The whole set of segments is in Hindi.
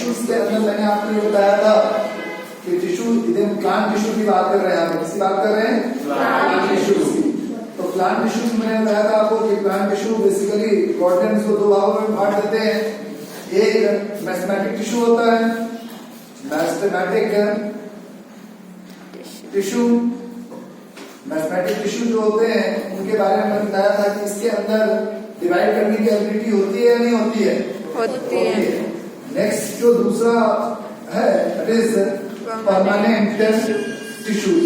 टिश्यूज के अंदर मैंने आपको ये बताया था कि टिश्यू, इधर प्लांट टिश्यू की बात कर रहे हैं, आप किसकी बात कर रहे हैं? प्लांट टिश्यूज की। तो प्लांट टिश्यूज मैंने बताया था आपको कि प्लांट टिश्यू बेसिकली ऑर्गेन्स को दो भागों में बांट देते हैं। एक मेस्टेमेटिक टिश्यू होता है, मेस्टेमेटिक टिश्यू। मेस्टेमेटिक टिश्यू जो होते हैं उनके बारे में मैंने बताया था कि इसके अंदर डिवाइड करने की एबिलिटी होती है या नहीं होती है? होती है। नेक्स्ट जो दूसरा है दैट इज परमानेंट टिश्यूज।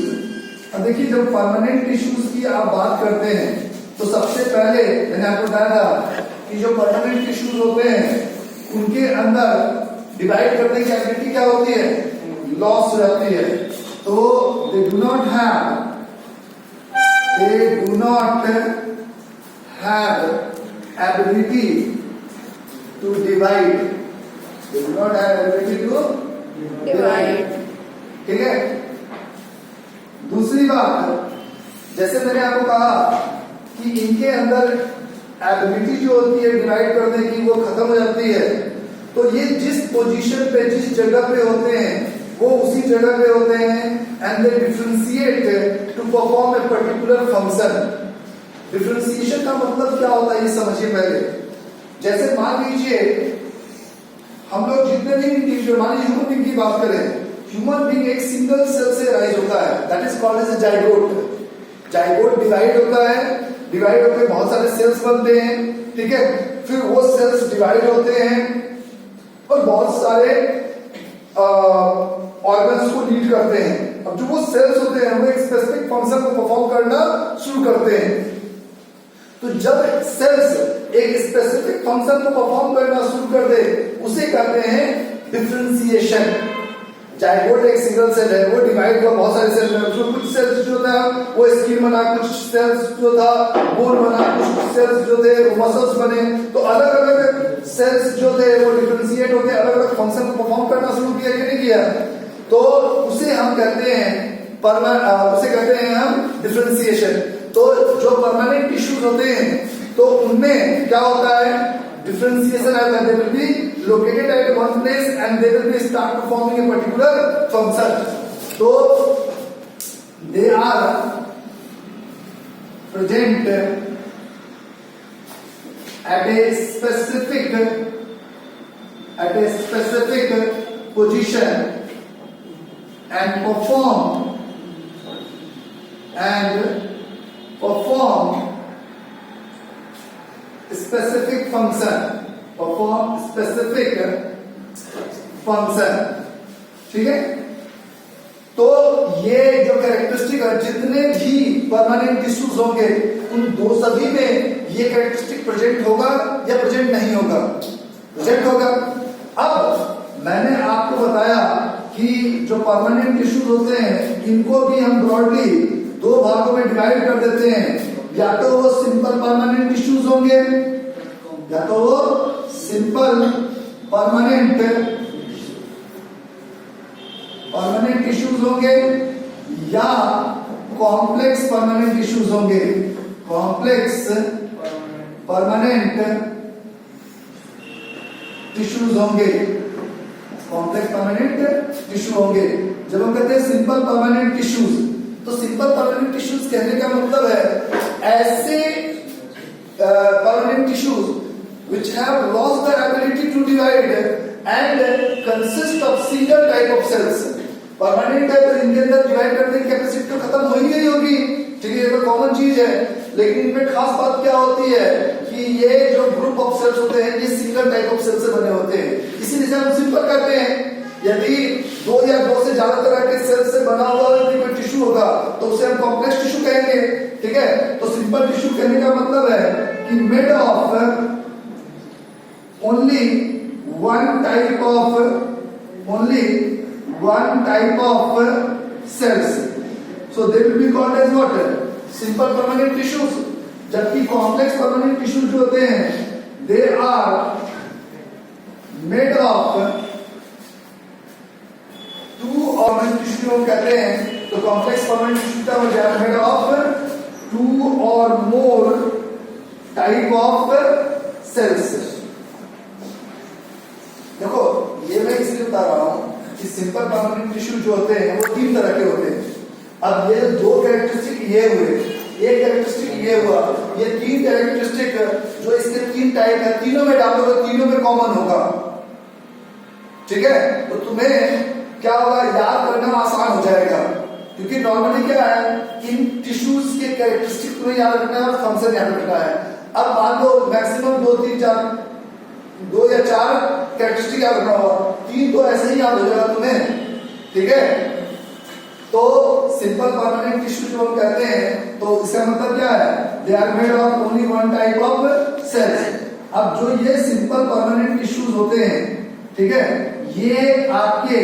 अब देखिए जब परमानेंट टिश्यूज की आप बात करते हैं तो सबसे पहले मैंने आपको बताया था कि जो परमानेंट टिश्यूज होते हैं उनके अंदर डिवाइड करने की एबिलिटी क्या होती है? लॉस हो जाती है। तो they do not have ability to divide. They do not have ability to divide. ठीक है। दूसरी बात, जैसे मैंने आपको कहा कि इनके अंदर एबिलिटी जो होती है डिवाइड करने की वो खत्म हो जाती है। तो ये जिस पोजीशन पे, जिस जगह पे होते हैं वो उसी जगह पे होते हैं and they differentiate to perform a particular function. Differentiation का मतलब क्या होता है ये समझिए पहले। जैसे मान लीजिए हम लोग जितने भी इंडिविजुअल, मान लीजिए ह्यूमन बीइंग की बात करें, ह्यूमन बीइंग एक सिंगल सेल से राइज होता है, that is called as a zygote. Zygote divide होता है, डिवाइड होकर बहुत सारे सेल्स बनते हैं, ठीक है। फिर वो सेल्स डिवाइड होते हैं और बहुत सारे ऑर्गन्स को लीड करते हैं। अब जो वो सेल्स होते हैं वो एक स्पेसिफिक फंक्शन को परफॉर्म करना शुरू करते हैं। तो जब सेल्स एक स्पेसिफिक फंक्शन को परफॉर्म करना शुरू कर दे उसे कहते हैं डिफरेंशिएशन। जाइगोट एक सिंगल सेल है, वो डिवाइड हुआ बहुत सारे सेल में। जो कुछ सेल्स जो था वो स्किन बना, कुछ सेल्स जो था बोन बना, कुछ सेल्स जो थे वो मसल्स बने। तो अलग अलग सेल्स जो थे वो डिफरेंशिएट होकर अलग अलग फंक्शन को परफॉर्म करना शुरू किया कि नहीं किया? तो उसे हम कहते हैं उसे कहते हैं हम डिफरेंशिएशन। तो जो परमानेंट टिश्यूज होते हैं तो उनमें क्या होता है? डिफरेंशिएशन है, they will be located at one place and they will be start performing a particular function. So they are present at a specific position and perform specific function, ठीक है। तो ये जो कैरेक्टरिस्टिक है, जितने भी परमानेंट टिश्यूज होंगे उन दो सभी में ये कैरेक्टरिस्टिक प्रेजेंट होगा या प्रेजेंट नहीं होगा? प्रेजेंट होगा। अब मैंने आपको बताया कि जो परमानेंट टिश्यूज होते हैं इनको भी हम ब्रॉडली दो भागों में डिवाइड कर देते हैं। या तो वो सिंपल परमानेंट टिश्यूज होंगे, या तो वो सिंपल परमानेंट टिश्यूज होंगे या कॉम्प्लेक्स परमानेंट टिश्यूज होंगे। कॉम्प्लेक्स परमानेंट टिश्यूज होंगे, कॉम्प्लेक्स परमानेंट टिश्यू होंगे। जब हम कहते हैं सिंपल परमानेंट टिश्यूज, तो सिंपल परमानेंट टिश्यूज कहने का मतलब है ऐसे permanent tissues which have lost their ability to divide and consist of single type of cells. Permanent है तो इनके अंदर डिवाइड करने की कैपेसिटी तो खत्म हो ही गई होगी, ठीक है, ये तो कॉमन चीज है। लेकिन इनमें खास बात क्या होती है कि ये जो ग्रुप ऑफ सेल्स होते हैं ये सिंगल टाइप ऑफ सेल से बने होते हैं, इसीलिए हम सिंपल कहते हैं। यदि दो या दो से ज्यादा तरह के सेल से बना हुआ कोई टिश्यू होगा तो उसे हम कॉम्प्लेक्स टिश्यू कहेंगे, ठीक है। तो सिंपल टिश्यू कहने का मतलब है कि made of only one type of cells, so they will be called as what? Simple permanent tissues. जबकि complex permanent tissues जो होते हैं they are made of two or tissue हम कहते हैं। तो complex permanent tissue क्या हो जाएगा? made of two or more type of cells। देखो ये मैं बता रहा हूँ कि सिंपल परमानेंट टिश्यू जो होते हैं वो 3 तरह के होते हैं। अब ये 2 कैरेक्टरिस्टिक ये हुए, एक कैरेक्टरिस्टिक ये हुआ, ये 3 कैरेक्टरिस्टिक जो इसके 3 टाइप है, तीनों में डालोगे तीनों में कॉमन होगा। ठीक है, तो तुम्हें क्या होगा, याद करना आसान हो जाएगा, क्योंकि नॉर्मली क्या है, इन टिश्यूज के कैरेक्टरिस्टिक तुम्हें याद रखना है और फंक्शन याद रखना है। अब मान लो मैक्सिमम 2 या 4 कैरेक्टरिस्टिक याद रखना होगा, 3 तो ऐसे ही याद हो जाएगा तुम्हें। ठीक है, तो सिंपल परमानेंट टिश्यू जो हम कहते हैं, तो इसका मतलब क्या है, they are made of only one type of cells. अब जो ये सिंपल परमानेंट टिश्यूज होते हैं, ठीक है, ये आपके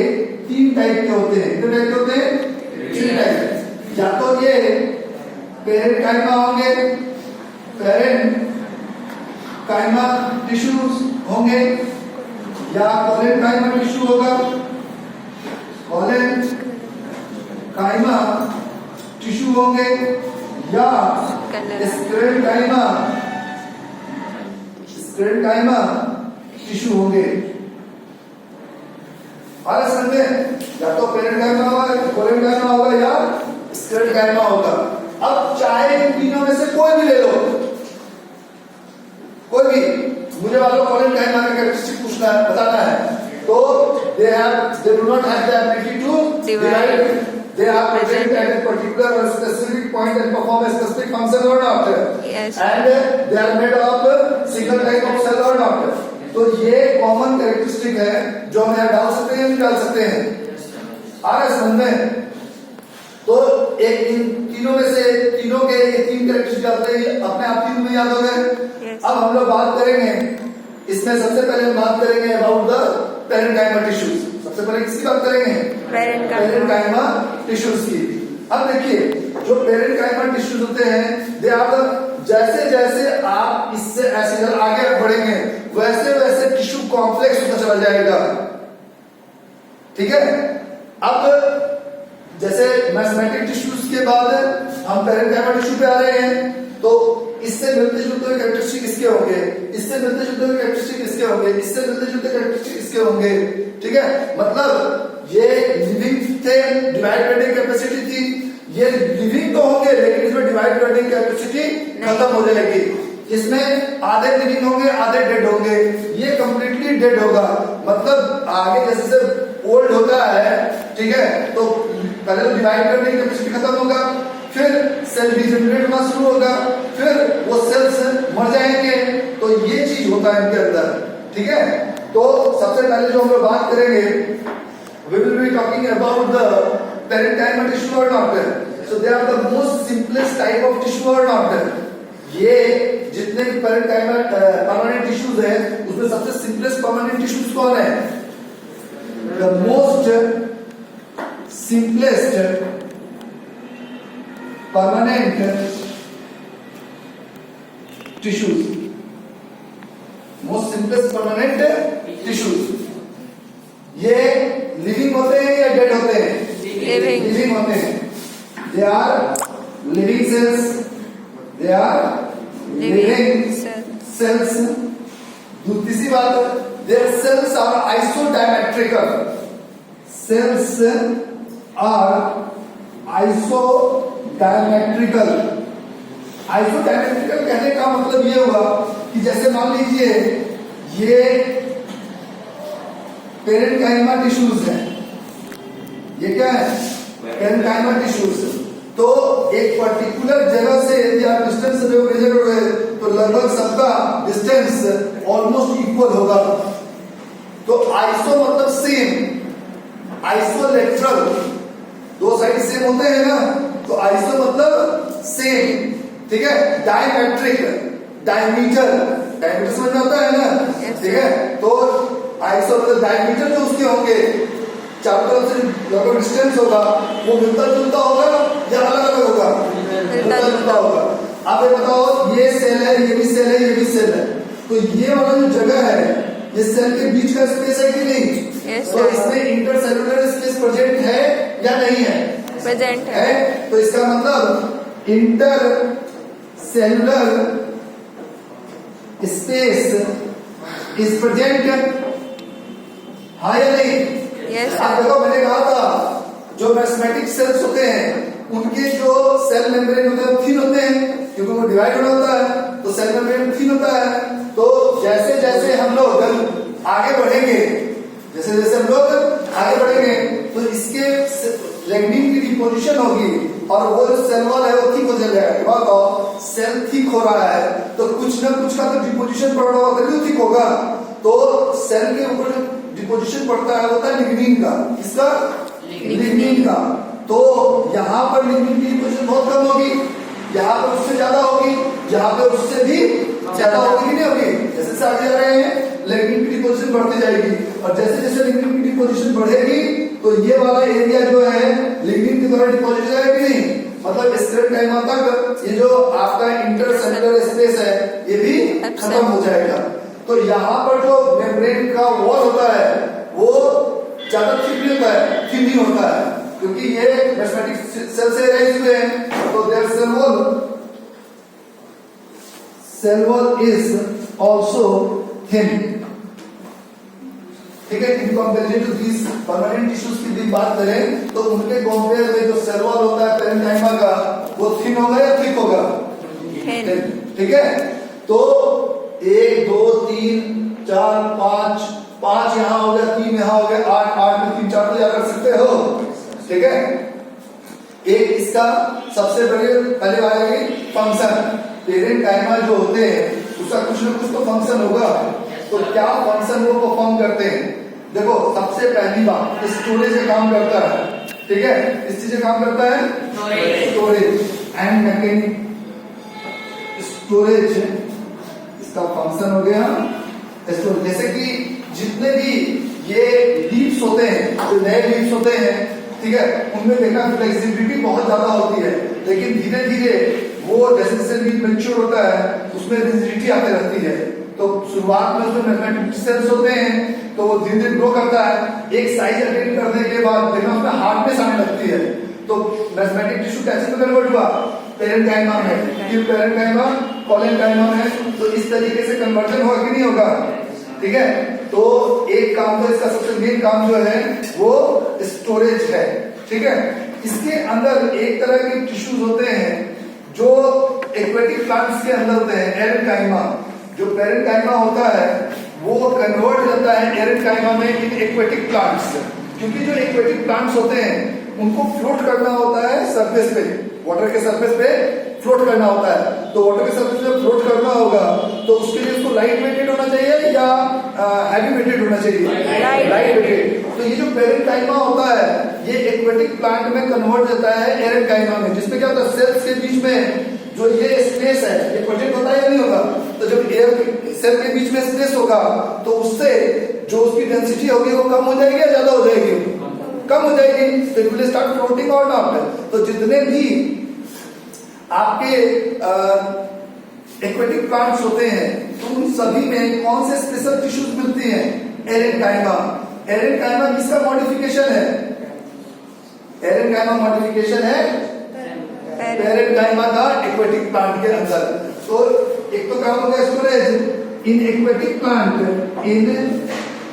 3 टाइप के होते हैं। कितने टाइप के होते हैं? 3 टाइप। या तो ये पेरेंकाइमा होंगे, पेरेंकाइमा टिश्यूज होंगे, या कोलेनकाइमा टिश्यू होगा, कोलेनकाइमा टिश्यू होंगे, या स्क्लेरेनकाइमा टिश्यू होंगे। और समझ में, या तो पेरेंकाइमा होगा, कोलेनकाइमा होगा, या स्क्लेरेनकाइमा होगा। अब चाहे इन तीनों में से कोई भी ले लो, कोई भी, मुझे वालों कोलेनकाइमा का कैरेक्टरिस्टिक पूछना है, बताना है, तो they do not have the ability to divide. They are present at a particular or specific point and perform a specific function or not. Yes. And they are made of single type of cell or not. तो ये कॉमन कैरेक्टरिस्टिक है जो हम यहाँ डाल सकते हैं, नहीं डाल सकते हैं। आ रहा है समझ में? तो एक इन तीनों में से, तीनों के ये 3 कैरेक्टरिस्टिक डालते हैं, अपने आप 3 में याद हो गए। अब हम लोग बात करेंगे, इसमें सबसे पहले हम बात करेंगे अबाउट द पेरेंकाइमा टिश्यूज। सबसे पहले किसकी बात करेंगे? पेरेंकाइमा टिश्यूज की। अब देखिए, जो पेरेंकाइमा टिश्यूज होते हैं, दे आर द, जैसे जैसे आप इससे ऐसे आगे बढ़ेंगे, वैसे वैसे टिश्यू कॉम्प्लेक्स होता चला जाएगा। ठीक है, अब जैसे मैस्मेटिक टिश्यूज के बाद हम पेरेंकाइमा टिश्यू पे आ रहे हैं, तो इससे मिलते जुलते हुए कैरेक्टरिस्टिक इसके होंगे, इससे मिलते जुलते हुए कैरेक्टरिस्टिक इसके होंगे, इससे मिलते जुलते कैरेक्टरिस्टिक इसके होंगे। ठीक है, मतलब ये लिविंग थे, डिवाइड करने की कैपेसिटी थी, ये लिविंग तो होंगे लेकिन इसमें डिवाइड करने की कैपेसिटी खत्म हो जाएगी। इसमें आधे लिविंग होंगे, आधे डेड होंगे, ये कंप्लीटली डेड होगा। मतलब आगे जैसे जैसे ओल्ड होता है, ठीक है, तो पहले तो डिवाइड करने की कैपेसिटी खत्म होगा, फिर सेल डिजनरेट होना शुरू होगा, फिर वो सेल्स मर जाएंगे। तो ये चीज होता है इनके अंदर। ठीक है, तो सबसे पहले जो हम लोग बात करेंगे, we will be talking about the parenchyma tissue or not. So they are the most simplest type of tissue or not. ये जितने भी पेरेंकाइमा परमानेंट टिश्यूज हैं, उसमें सबसे सिंपलेस्ट परमानेंट टिश्यूज कौन है? The most simplest permanent tissues, most simplest permanent tissues, ये लिविंग होते हैं या डेड होते हैं? लिविंग होते हैं। They are living cells, they are living cells. दूसरी बात, their cells are isodiametrical, cells are isodiametrical. Isodiametrical कहने का मतलब ये हुआ कि जैसे मान लीजिए ये पेरेंकाइमा टिश्यूज है, ये क्या है? Parenchyma tissues. तो एक पर्टिकुलर जगह से यदि आप डिस्टेंस मेजर करोगे तो लगभग सबका डिस्टेंस ऑलमोस्ट इक्वल होगा। तो आइसो मतलब सेम, आइसोलेटरल, 2 साइड सेम होते हैं ना, तो आइसो मतलब सेम। ठीक है, डायमेट्रिक, डायमीटर, डायमीटर समझ में आता है ना? ठीक है, तो आइसो मतलब डायमीटर जो उसके होंगे, चारों तरफ से लगभग डिस्टेंस होगा, वो मिलता जुलता होगा या अलग अलग होगा? मिलता जुलता होगा। आप ये बताओ, ये सेल है, ये भी सेल है, ये भी सेल है, तो ये वाला जो जगह है, ये सेल के बीच का स्पेस है कि नहीं? तो इसमें इंटरसेलुलर स्पेस प्रेजेंट है या नहीं है? प्रेजेंट है। तो इसका मतलब inter cellular space is present हाँ या नहीं? Yes, आप sir. देखो मैंने कहा था जो मेस्मेटिक सेल्स होते हैं उनके जो सेल मेम्ब्रेन होते हैं थिन होते हैं क्योंकि वो डिवाइड होना होता है तो सेल मेम्ब्रेन थिन होता है। तो जैसे जैसे हम लोग आगे बढ़ेंगे जैसे जैसे हम लोग आगे बढ़ेंगे तो इसके लिग्निन की डिपोजिशन होगी और वो जो सेल वॉल है वो थिक हो जाएगा। बताओ सेल थिक हो रहा है तो कुछ ना कुछ का तो डिपोजिशन पड़ रहा होगा तभी थिक होगा। तो सेल के ऊपर जो डिपोजिशन पड़ता है होता है लिग्निन का। किसका? लिग्निन का। तो यहाँ पर लिग्निन की डिपोजिशन बहुत कम होगी, यहाँ पर उससे ज्यादा होगी, यहाँ पर उससे भी ज्यादा होगी कि नहीं होगी। जैसे जैसे आगे जा रहे हैं लिग्निन की डिपोजिशन बढ़ती जाएगी और जैसे जैसे लिग्निन की डिपोजिशन बढ़ेगी तो ये वाला एरिया जो है लिग्निन के द्वारा डिपोजिट हो जाएगा कि नहीं। मतलब स्क्लेरोकाइमा तक ये जो आपका इंटरसेल्युलर स्पेस है ये भी खत्म हो जाएगा। तो यहाँ पर जो मेम्ब्रेन का वॉल होता है वो ज्यादा थिक नहीं होता है, थिन नहीं होता है क्योंकि ये मेस्मेटिक सेल से अरेंज हुए हैं। तो their cell wall is also thin. ठीक है, in comparison to these permanent tissues की भी बात करें तो उनके कंपेयर में जो सेल वॉल होता है पेरेन्काइमा का वो थिन होगा या थिक होगा? ठीक है। तो 1 2 3 4 5 यहाँ हो गया, 3 यहाँ हो गया, 8 में 3 4 तो याद रख सकते हो। ठीक है। एक इसका सबसे बड़े पहले आएगी फंक्शन। पेरेन्काइमा जो होते हैं उसका कुछ ना कुछ तो फंक्शन होगा। तो क्या फंक्शन वो परफॉर्म करते हैं? देखो सबसे पहली बात स्टोरेज का काम करता है। ठीक है, इस चीज का काम करता है स्टोरेज एंड मैकेनिक। स्टोरेज इसका फंक्शन हो गया स्टोरेज। जैसे कि जितने भी ये लीव्स होते हैं जो नए लीव्स होते हैं ठीक है उनमें देखा फ्लेक्सिबिलिटी बहुत ज्यादा होती है लेकिन धीरे धीरे वो जैसे जैसे लीव मैच्योर होता है उसमें रिजिडिटी आती रहती है। तो शुरुआत में उसमें मेस्मेटिक सेल्स होते हैं तो वो धीरे धीरे ग्रो करता है। एक साइज अटेन करने के बाद देखना उसमें हार्डनेस आने लगती है। तो मेस्मेटिक टिश्यू कैसे में कन्वर्ट हुआ? पेरेन्काइमा में। ये पेरेन्काइमा कोलेनकाइमा में। तो इस तरीके से कन्वर्जन होगा कि नहीं होगा? ठीक है। तो एक काम तो इसका सबसे मेन काम जो है वो स्टोरेज है। ठीक है। इसके अंदर एक तरह के टिश्यूज होते हैं जो एक्वेटिक प्लांट्स के अंदर होते हैं एरेन्काइमा। जो पेरेन्काइमा होता है वो कन्वर्ट होता है एरेन्काइमा में इन एक्वेटिक प्लांट्स। क्योंकि जो एक्वेटिक प्लांट्स होते हैं उनको फ्लोट करना होता है सरफेस पे, वाटर के सरफेस पे फ्लोट करना होता है। तो वाटर के सरफेस पे फ्लोट करना होगा तो उसके लिए उसको लाइट वेटेड होना चाहिए या हैवी वेटेड होना चाहिए? Light weighted. तो ये जो पेरेन्काइमा होता है ये एक्वेटिक प्लांट में कन्वर्ट होता है एरेन्काइमा में, जिसमें क्या होता है सेल्स के बीच में जो ये स्पेस है ये प्रोजेक्ट होता है या नहीं होगा? तो जब एयर सेल के बीच में स्पेस होगा तो उससे जो उसकी डेंसिटी होगी वो कम हो जाएगी या ज्यादा हो जाएगी? कम हो जाएगी। तो इट विल स्टार्ट फ्लोटिंग और नॉट। तो जितने भी आपके एक्वेटिक प्लांट्स होते हैं तो उन सभी में कौन से स्पेशल टिश्यूज मिलती हैं? एरेन्काइमा। एरेन्काइमा किसका मॉडिफिकेशन है? एरेन्काइमा मॉडिफिकेशन है पेरेन्काइमा का एक्वेटिक प्लांट के अंदर। तो एक तो काम हो गया storage in aquatic plant. In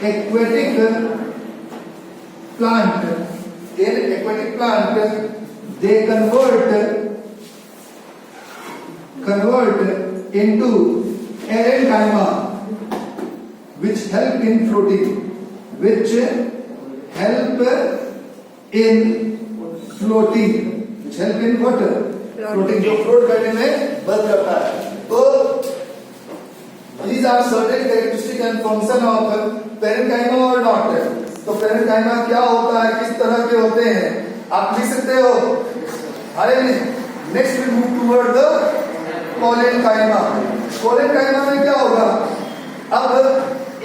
aquatic plant they convert into erenchyma which help in floating, which help in what? Floating, जो फ्लोट करने में मदद करता है। तो these are certain characteristic and function of parenchyma or not। तो पेरेन्काइमा क्या होता है, किस तरह के होते हैं आप लिख सकते हो। Next we move toward the collenchyma. Collenchyma में क्या होगा? अब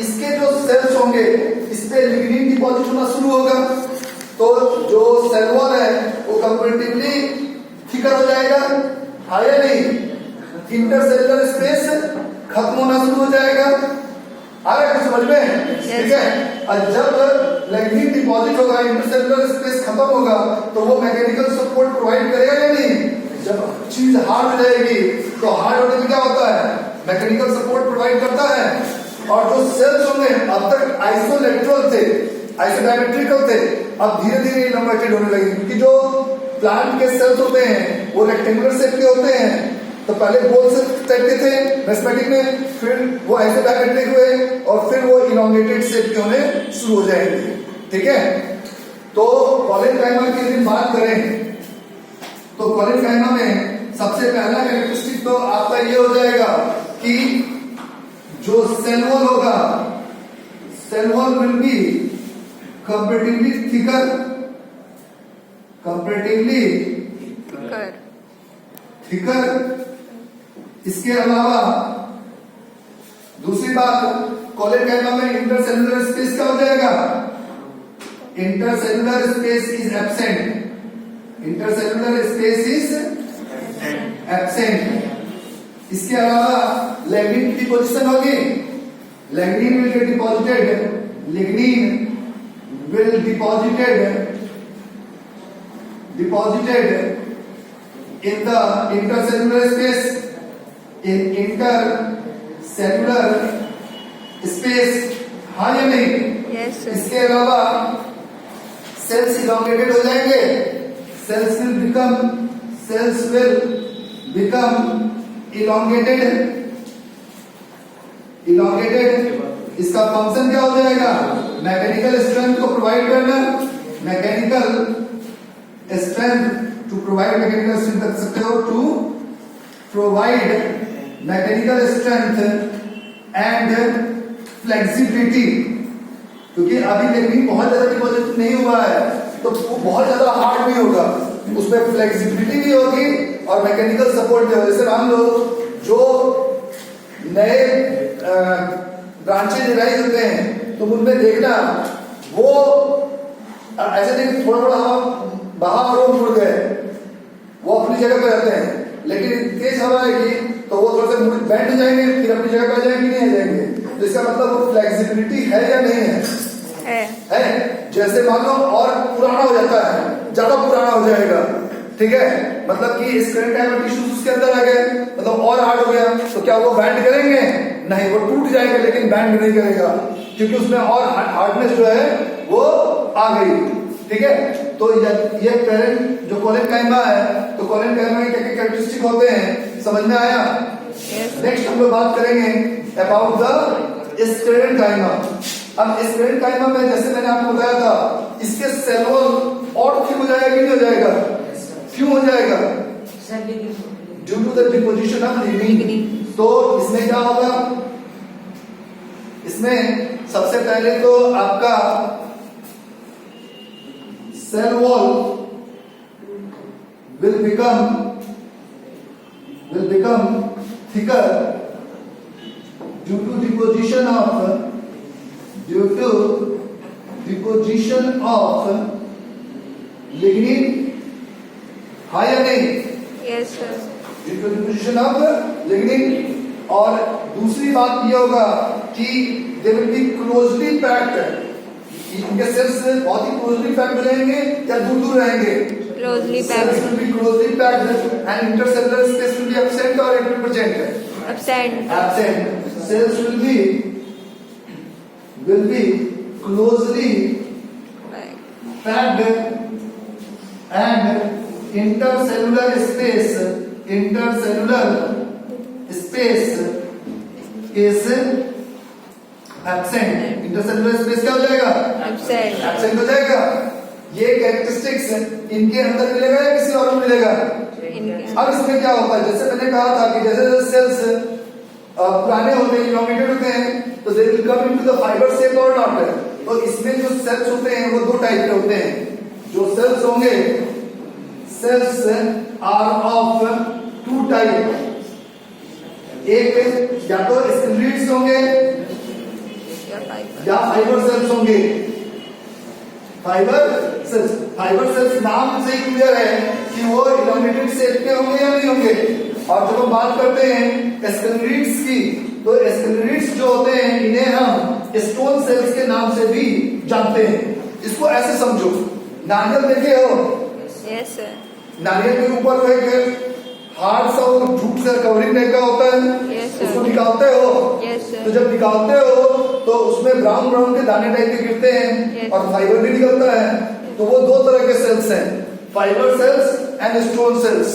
इसके जो सेल्स होंगे इस पे लिग्निन डिपॉजिट होना शुरू होगा तो जो सेल वॉल है वो कंपैरेटिवली थिकर हो जाएगा। हाँ या नहीं? इंटरसेल्युलर स्पेस खत्म होना शुरू हो जाएगा। आ रहा है समझ में? ठीक है। और जब लिग्निन डिपॉजिट होगा इंटरसेल्युलर स्पेस खत्म होगा तो वो मैकेनिकल सपोर्ट प्रोवाइड करेगा या नहीं? जब चीज हार्ड हो जाएगी तो हार्ड होने में क्या होता है? मैकेनिकल सपोर्ट प्रोवाइड करता है। और जो सेल्स होंगे अब तक आइसोलेटरल थे, आइसोडायमेट्रिकल थे, अब धीरे धीरे इलांगेटेड होने लगे, क्योंकि जो प्लांट के सेल्स होते हैं वो रेक्टेंगुलर शेप के होते हैं। तो पहले गोल से टाइप के थे मेस्मेटिक में, फिर वो आइसोडायमेट्रिक हुए और फिर वो इलांगेटेड शेप के होने शुरू हो जाएंगे। ठीक है, तो कॉलेनकाइमा की यदि बात करें तो कॉलेनकाइमा में सबसे पहला कैरेक्टरिस्टिक तो आपका ये हो जाएगा कि जो सेल वॉल होगा, cell wall will be comparatively thicker, comparatively thicker. इसके अलावा दूसरी बात, कॉलेनकाइमा में इंटरसेलुलर स्पेस क्या हो जाएगा? Intercellular space is absent, intercellular space is absent. इसके अलावा लैग्निन की पोजीशन होगी, lignin will get deposited, lignin will deposited in the intercellular space, in intercellular space, हाँ या नहीं? Yes sir. इसके अलावा सेल्स elongated हो जाएंगे, cells will become elongated। इसका फंक्शन क्या हो जाएगा? मैकेनिकल स्ट्रेंथ को प्रोवाइड करना, mechanical strength to provide, mechanical strength रख सकते हो, to provide mechanical strength and flexibility. क्योंकि अभी टेक्निक बहुत ज्यादा डिपॉजिट नहीं हुआ है तो वो बहुत ज्यादा हार्ड भी होगा, उसमें फ्लेक्सिबिलिटी भी होगी और मैकेनिकल सपोर्ट भी होगा। जैसे मान लो जो नए ब्रांचेज राइज होते हैं तो उनमें देखना वो ऐसे नहीं थोड़ा थोड़ा हवा बहा और वो मुड़ गए, वो अपनी जगह पे रहते हैं, लेकिन तेज हवा आएगी तो वो थोड़ा सा बैंड हो जाएंगे, फिर अपनी जगह पे आ जाएंगे, नहीं आ जाएंगे। तो इसका मतलब वो फ्लेक्सिबिलिटी है या नहीं है? है। जैसे मान लो और पुराना हो जाता है, ज्यादा पुराना हो जाएगा, ठीक है, मतलब कि इस करंट टाइम टिश्यूज उसके अंदर आ गए, मतलब और हार्ड हो गया, तो क्या वो बैंड करेंगे? नहीं, वो टूट जाएगा लेकिन बैंड नहीं करेगा, क्योंकि उसमें और हार्डनेस जो है वो आ गई। ठीक है, तो ये करंट जो कॉलेनकाइमा है, तो कॉलेनकाइमा के क्या कैरेक्टरिस्टिक होते हैं, समझ में आया? नेक्स्ट हम लोग बात करेंगे अबाउट द स्क्लेरेनकाइमा। अब स्क्लेरेनकाइमा में जैसे मैंने आपको बताया था, इसके सेल वॉल और थिक हो जाएगा कि नहीं हो जाएगा? क्यों हो जाएगा? Due to the deposition of lignin. तो इसमें क्या होगा? इसमें सबसे पहले तो आपका cell wall will become thicker due to deposition of lignin, हाँ या नहीं? Yes sir. Due to deposition of lignin. और दूसरी बात ये होगा कि they will be closely packed, इनके सेल्स बहुत ही क्लोजली पैक्ड रहेंगे या दूर दूर रहेंगे? Closely Cells packed. will be closely packed and intercellular space will be absent or it will be present? Absent. Absent. Cells will be closely packed and intercellular space is absent। Intercellular space क्या हो जाएगा? एब्सेंट हो जाएगा। ये कैरेक्टरिस्टिक्स इनके अंदर मिलेगा या किसी और में मिलेगा? अब इसमें क्या होता है, जैसे मैंने कहा था कि जैसे जैसे सेल्स पुराने होते हैं, इलांगेटेड होते हैं, तो they will come into the fibre shape और नॉट। तो इसमें जो सेल्स होते हैं वो दो टाइप के होते हैं। जो सेल्स होंगे, cells are of two type, एक या तो स्क्लेरेट्स होंगे या फाइबर सेल्स होंगे। फाइबर सेल्स नाम से ही क्लियर है कि वो इलांगेटेड शेप के होंगे या नहीं होंगे। और जब हम बात करते हैं स्क्लेरेट्स की, तो स्क्लेरेट्स जो होते हैं इन्हें हम स्टोन सेल्स के नाम से भी जानते हैं। इसको ऐसे समझो, नारियल देखे हो? Yes sir. नारियल के ऊपर एक हार्ड सा और झूठ से कवरिंग टाइप का होता है, Yes, sir. उसको निकालते हो। Yes, sir. तो जब निकालते हो तो उसमें ब्राउन ब्राउन के दाने टाइप के गिरते हैं Yes. और फाइबर भी निकलता है। तो वो दो तरह के सेल्स हैं, fibre cells and stone cells.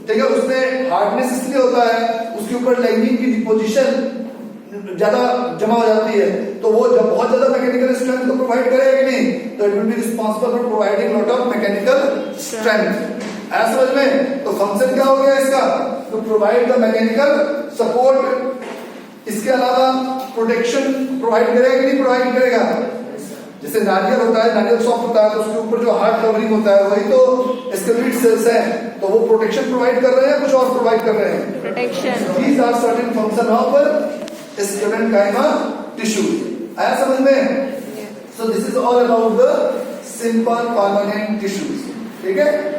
ठीक है, उसमें हार्डनेस इसलिए होता है, उसके ऊपर लाइनिंग की डिपोजिशन ज्यादा जमा हो जाती है, तो वो जब बहुत ज्यादा मैकेनिकल स्ट्रेंथ को प्रोवाइड करेगा कि नहीं, तो it will be responsible for providing lot of mechanical strength. ऐसा समझ में? तो फंक्शन क्या हो गया इसका? To provide the mechanical support. इसके अलावा प्रोटेक्शन प्रोवाइड करेगा कि नहीं प्रोवाइड करेगा? जैसे नारियल होता है, नारियल सॉफ्ट होता है, तो उसके ऊपर जो हार्ड कवरिंग होता है वही तो स्केलेटल सेल्स है, तो वो प्रोटेक्शन प्रोवाइड कर रहे हैं, कुछ और प्रोवाइड कर रहे हैं। Protection. These are certain function of sclerenchyma tissue. आया समझ में? Yes. So this is all about the simple permanent tissues. ठीक है?